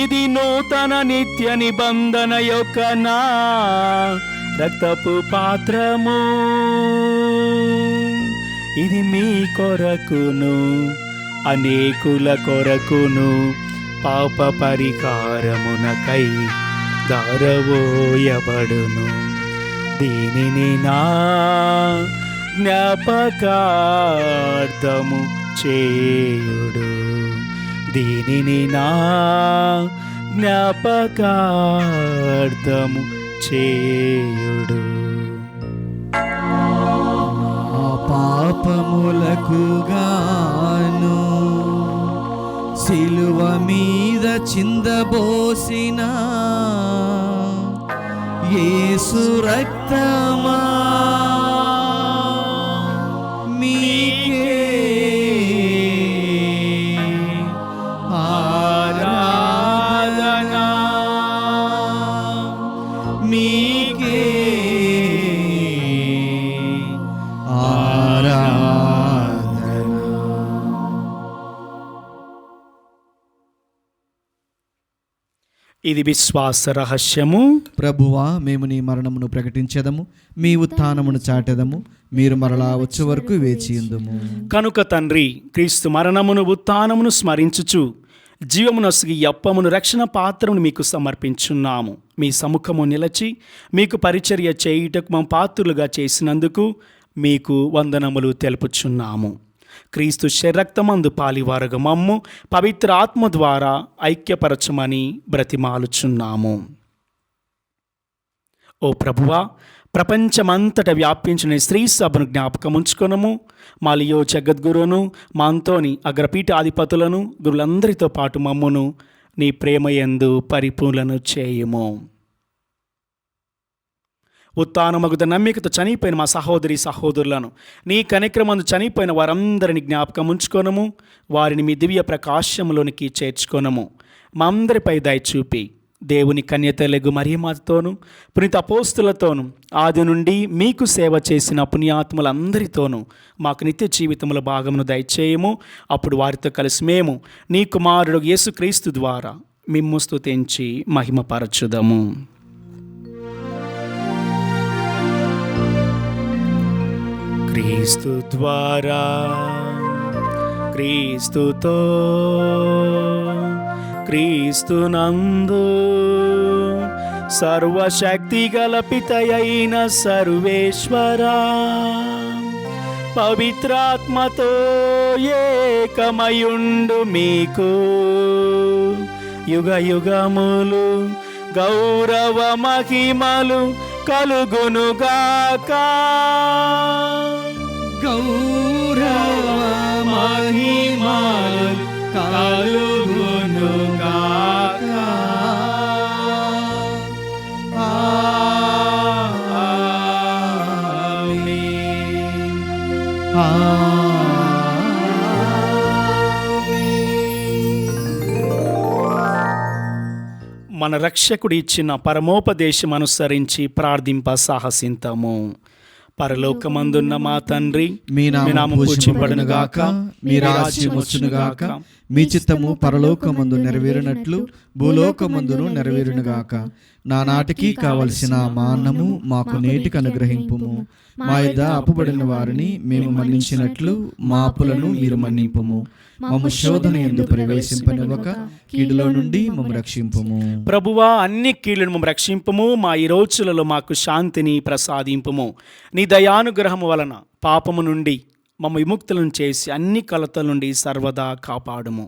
ఇది నూతన నిత్య నిబంధన యొక్క నా రక్తపు పాత్రము. ఇది మీ కొరకును అనేకుల కొరకును పాప పరిహారమునకై దారవోయబడును. దీనిని నా జ్ఞాపకార్థము చేయుడు. దీనిని నా జ్ఞాపకార్థము చేయుడు. నా పాపములకు గాను సిలువ మీద చిందబోసిన యేసు రక్తమా మీకే ఆరాధన, మీకే ఇది విశ్వాస రహస్యము. ప్రభువా, మేము నీ మరణమును ప్రకటించెదము, మీ ఉత్థానమును చాటెదము. మీరు మరలా వచ్చే వరకు వేచియుందుము. కనుక తండ్రి, క్రీస్తు మరణమును ఉత్థానమును స్మరించుచు జీవమునొసగి అప్పమును రక్షణ పాత్రమును మీకు సమర్పించున్నాము. మీ సముఖము నిలచి మీకు పరిచర్య చేయుటకు మా పాత్రులుగా చేసినందుకు మీకు వందనములు తెలుపుచున్నాము. క్రీస్తు శరీరక్తమందు పాలివారగా మమ్ము పవిత్ర ఆత్మ ద్వారా ఐక్యపరచమని బ్రతిమాలుచున్నాము. ఓ ప్రభువా, ప్రపంచమంతట వ్యాపించిన స్త్రీ సభను జ్ఞాపకం ఉంచుకొనము. మా లియో జగద్గురును, మా అంతోని అగ్రపీఠాధిపతులను, గురులందరితో పాటు మమ్మును నీ ప్రేమయందు పరిపూర్ణను చేయుము. ఉత్థానమగుద నమ్మికతో చనిపోయిన మా సహోదరి సహోదరులను, నీ కనికరమందు చనిపోయిన వారందరిని జ్ఞాపకం ఉంచుకొనము. వారిని మీ దివ్య ప్రకాశంలోనికి చేర్చుకొనము. మా అందరిపై దయ చూపి దేవుని కన్యతలగు మరియమాతతోను పునీత అపోస్తులతోను ఆది నుండి మీకు సేవ చేసిన పుణ్యాత్ములందరితోనూ మాకు నిత్య జీవితముల భాగమును దయచేయము. అప్పుడు వారితో కలిసి మేము నీ కుమారుడు యేసుక్రీస్తు ద్వారా మిమ్ము స్తుతించి మహిమపరచుదము. క్రీస్తు ద్వారా, క్రీస్తుతో, క్రీస్తునందు సర్వశక్తి గల పితయైన సర్వేశ్వరా, పవిత్రాత్మతో ఏకమయుండు మీకు యుగ యుగములు గౌరవ మహిమలు కలుగునుగాక. గౌరవ మహిమలు కలుగునుగాక. మన రక్షకుడు ఇచ్చిన పరమోపదేశం అనుసరించి ప్రార్థింప సాహసింతము. పరలోకమందున్న మా తండ్రి, మీ నామము పూజింపబడునుగాక, మీ రాజ్యం వచ్చునుగాక, మీ చిత్తము పరలోకమందు నెరవేరినట్లు భూలోకమందును నెరవేరునుగాక. నానాటికి కావలసిన మా అన్నము మాకు నేటికి అనుగ్రహింపుము. మా యొద్ద అప్పుబడిన వారిని మేము మన్నించినట్లు మా అప్పులను మీరు మన్నింపుము. మమ్ము శోధన యందు ప్రవేశింపనివ్వక కీడులో నుండి మమ్ము రక్షింపుము. ప్రభువా, అన్ని కీళ్లను మమ్ము రక్షింపుము. మా ఈ రోజులలో మాకు శాంతిని ప్రసాదింపుము. నీ దయానుగ్రహము వలన పాపము నుండి మమ్మ విముక్తులను చేసి అన్ని కలతల నుండి సర్వదా కాపాడుము.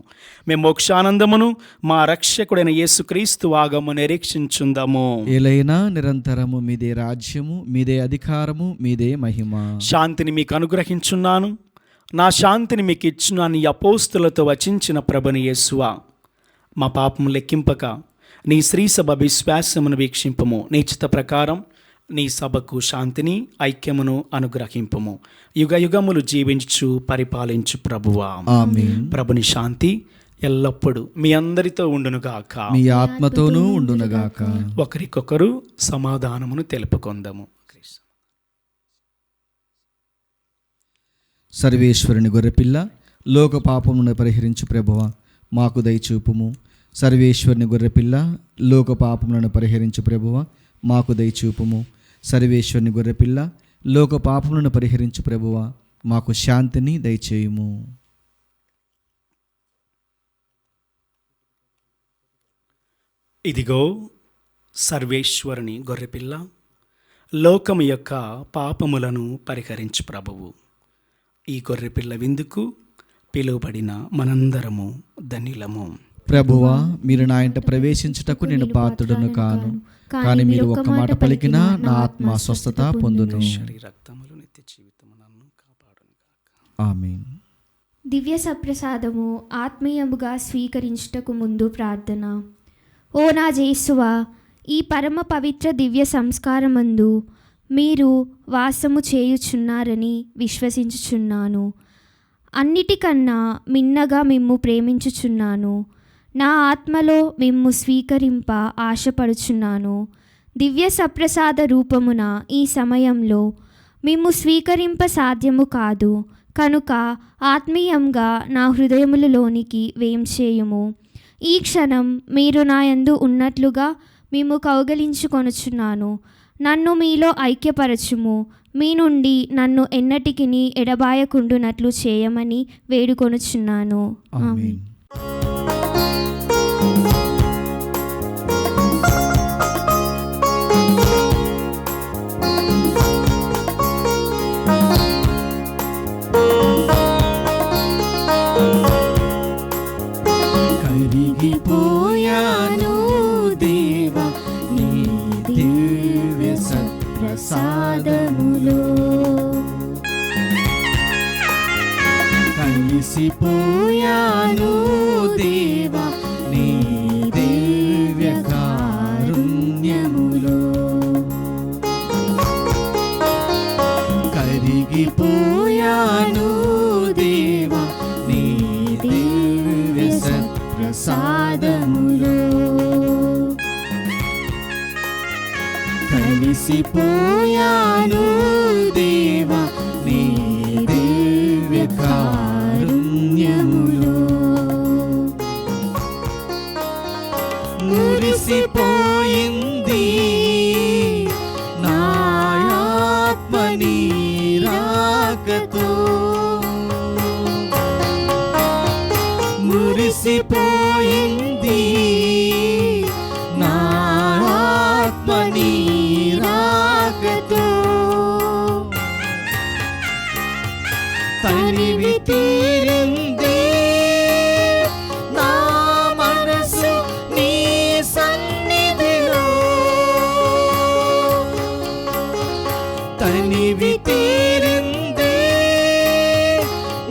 మేము మోక్షానందమును మా రక్షకుడైన యేసుక్రీస్తు ఆగము నిరీక్షించుందము. ఏలైనా నిరంతరము మీదే రాజ్యము, మీదే అధికారము, మీదే మహిమ. శాంతిని మీకు అనుగ్రహించున్నాను, నా శాంతిని మీకు ఇచ్చున్నాను నీ అపోస్తులతో వచించిన ప్రభుని యేసువా, మా పాపము లెక్కింపక నీ శ్రీసభ విశ్వాసమును వీక్షింపము. నీ చిత్త ప్రకారం నీ సభకు శాంతిని ఐక్యమును అనుగ్రహింపము. యుగ యుగములు జీవించు పరిపాలించు ప్రభువా. ఆమేన్. ప్రభుని శాంతి ఎల్లప్పుడూ మీ అందరితో ఉండునుగాక, మీ ఆత్మతోనూ ఉండునుగాక. ఒకరికొకరు సమాధానమును తెలుపుకొందము. సర్వేశ్వరుని గొర్రెపిల్ల, లోక పాపమును పరిహరించు ప్రభువా, మాకు దయచూపుము. సర్వేశ్వరుని గొర్రెపిల్ల, లోక పాపములను పరిహరించు ప్రభువా, మాకు దయచూపుము. సర్వేశ్వరుని గొర్రెపిల్ల, లోక పాపములను పరిహరించు ప్రభువా, మాకు శాంతిని దయచేయుము. ఇదిగో సర్వేశ్వరుని గొర్రెపిల్ల, లోకము యొక్క పాపములను పరిహరించు ప్రభువు. ఈ గొర్రెపిల్ల విందుకు పిలువబడిన మనందరము ధన్యులము. ప్రభువా, మీరు నా ఇంట ప్రవేశించుటకు నేను పాత్రుడను కాను, కానీ మీరు ఒక్క మాట పలికినా నా ఆత్మ స్వస్థత పొందును. రక్తములు నిత్య జీవితము నన్ను కాపాడును. ఆమేన్. దివ్య సప్రసాదము ఆత్మీయముగా స్వీకరించుటకు ముందు ప్రార్థన. ఓ నా యేసువా, ఈ పరమ పవిత్ర దివ్య సంస్కారమందు మీరు వాసము చేయుచున్నారని విశ్వసించుచున్నాను. అన్నిటికన్నా మిన్నగా మిమ్ము ప్రేమించుచున్నాను. నా ఆత్మలో మిమ్ము స్వీకరింప ఆశపడుచున్నాను. దివ్య సప్రసాద రూపమున ఈ సమయంలో మిమ్ము స్వీకరింప సాధ్యము కాదు కనుక ఆత్మీయంగా నా హృదయములలోనికి వేంచేయుము. ఈ క్షణం మీరు నా యందు ఉన్నట్లుగా మిమ్ము కౌగలించుకొనుచున్నాను. నన్ను మీలో ఐక్యపరచుము. మీ నుండి నన్ను ఎన్నటికిని ఎడబాయకుండునట్లు చేయమని వేడుకొనుచున్నాను. ఆమేన్. కరిగిపోయాను దేవా నీ దివ్య సత్ప్రసాదములో, కలిసిపోయాను దేవా నీ దివ్య కారుణ్యములో, కరిగిపోయాను దేవా నీ దివ్య సత్ప్రసాదములో, కలిసిపోయాను దేవా నీ దివ్య కారుణ్యములో, మురిసిపోయింది నా ఆత్మ నీ రాకతో, మురిసిపోయింది నా ఆత్మ నీ రాకతో, తనివి తీరింది నా మనసు నీ సన్నిధిలో, తనివి తీరింది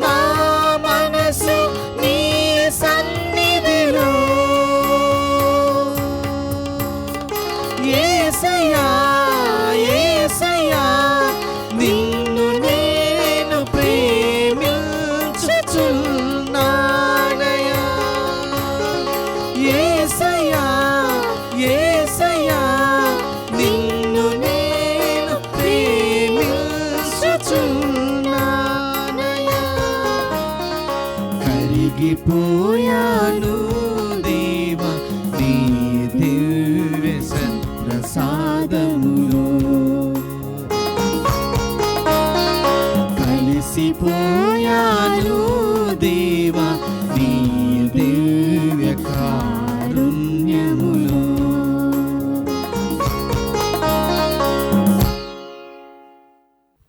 నా మనసు నీ సన్నిధిలో, కలిసిపోయాను దేవా నీ దివ్య కారుణ్యములో.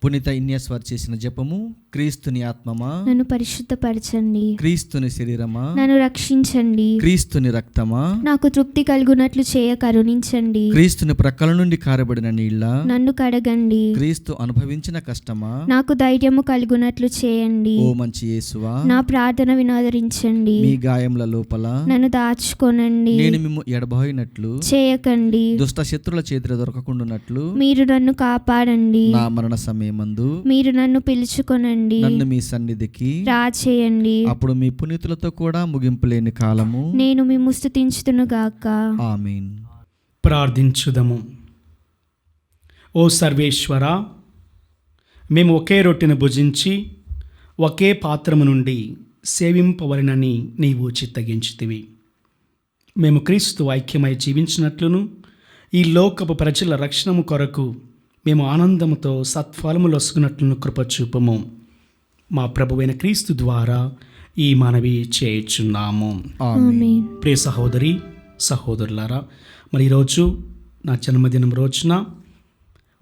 పునీత ఇన్యాస్వార్ చేసిన జపము. క్రీస్తుని ఆత్మమా నన్ను పరిశుద్ధపరచండి, క్రీస్తుని శరీరమా నన్ను రక్షించండి, క్రీస్తుని రక్తమా నాకు తృప్తి కలుగునట్లు చేయ కరుణించండి, క్రీస్తుని ప్రక్కల నుండి కారబడిన నీళ్ళ నన్ను కడగండి, క్రీస్తు అనుభవించిన కష్టమా నాకు ధైర్యము కలుగునట్లు చేయండి, ఓ మంచి యేసువా నా ప్రార్థన వినాదరించండి, మీ గాయముల లోపల నన్ను దాచుకోనండి, నేను మిమ్ము ఎడబాయినట్లు చేయకండి, దుష్ట శత్రుల చేతిలో దొరకకుండానట్లు మీరు నన్ను కాపాడండి, నా మరణ సమయమందు మీరు నన్ను పిలుచుకొనండి, నన్ను మీ సన్నిధికి రాచేయండి, అప్పుడు మీ పునీతులతో కూడా ముగింపు లేని కాలము నేను మిమ్ము స్తుతించుదును గాక. ఆమేన్. ప్రార్థించుదము. ఓ సర్వేశ్వర, మేము ఒకే రొట్టెను భుజించి ఒకే పాత్రము నుండి సేవింపవలెనని నీవు చిత్తగించితివి. మేము క్రీస్తు ఐక్యమై జీవించినట్లును ఈ లోకపు ప్రజల రక్షణము కొరకు మేము ఆనందముతో సత్ఫలములు వసుకున్నట్లును కృపచూపము. మా ప్రభువైన క్రీస్తు ద్వారా ఈ మనవి చేయుచున్నాము. ఆమేన్. ప్రియ సహోదరి సహోదరులారా, మరి ఈరోజు నా జన్మదినం రోజున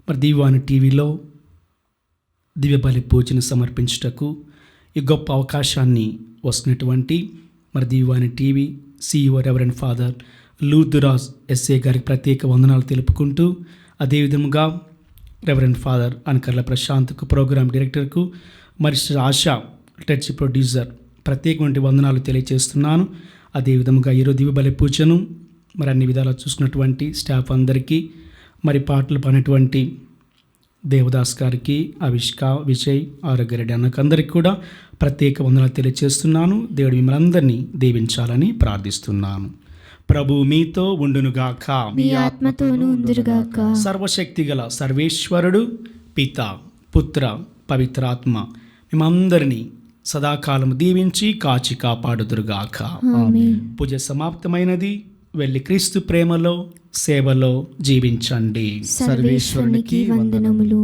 మరి దివ్యవాణి టీవీలో దివ్య బలి పూజను సమర్పించుటకు ఈ గొప్ప అవకాశాన్ని వస్తున్నటువంటి మరి Divyavani TV CEO reverend father Lutharaj S A గారికి ప్రత్యేక వందనాలు తెలుపుకుంటూ, అదేవిధముగా రెవరెండ్ ఫాదర్ అనకర్ల ప్రశాంత్కు ప్రోగ్రామ్ డైరెక్టర్కు మరి ఆశా టచ్ ప్రొడ్యూసర్ ప్రత్యేకమైన వందనాలు తెలియజేస్తున్నాను. అదేవిధముగా ఈరోజు దివ్య బలి పూజను మరి అన్ని విధాలా చూసుకున్నటువంటి స్టాఫ్ అందరికీ, మరి పాటలు పాడినటువంటి దేవదాస్ గారికి, అవిష్క, విజయ్, ఆరోగ్యరెడ్డి అన్నకందరికీ కూడా ప్రత్యేక వందనాలు తెలియజేస్తున్నాను. దేవుడు మిమ్మల్ని అందరినీ దీవించాలని ప్రార్థిస్తున్నాను. ప్రభు మీతో ఉండునుగాక, మీ ఆత్మతోనూ ఉందురుగాక. సర్వశక్తిగల సర్వేశ్వరుడు పిత, పుత్ర, పవిత్రాత్మ మేమందరినీ సదాకాలం దీవించి కాచి కాపాడుదురుగాక. ఆమేన్. పూజ సమాప్తమైనది. వెళ్ళి క్రీస్తు ప్రేమలో సేవలో జీవించండి. సర్వేశ్వరునికి వందనములు.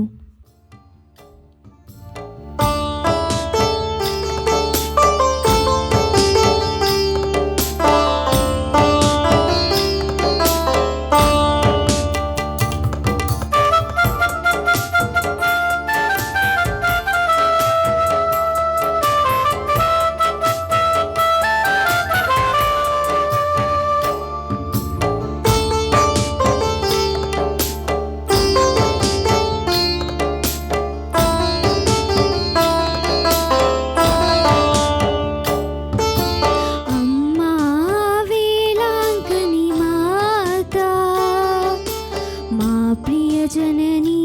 జననీ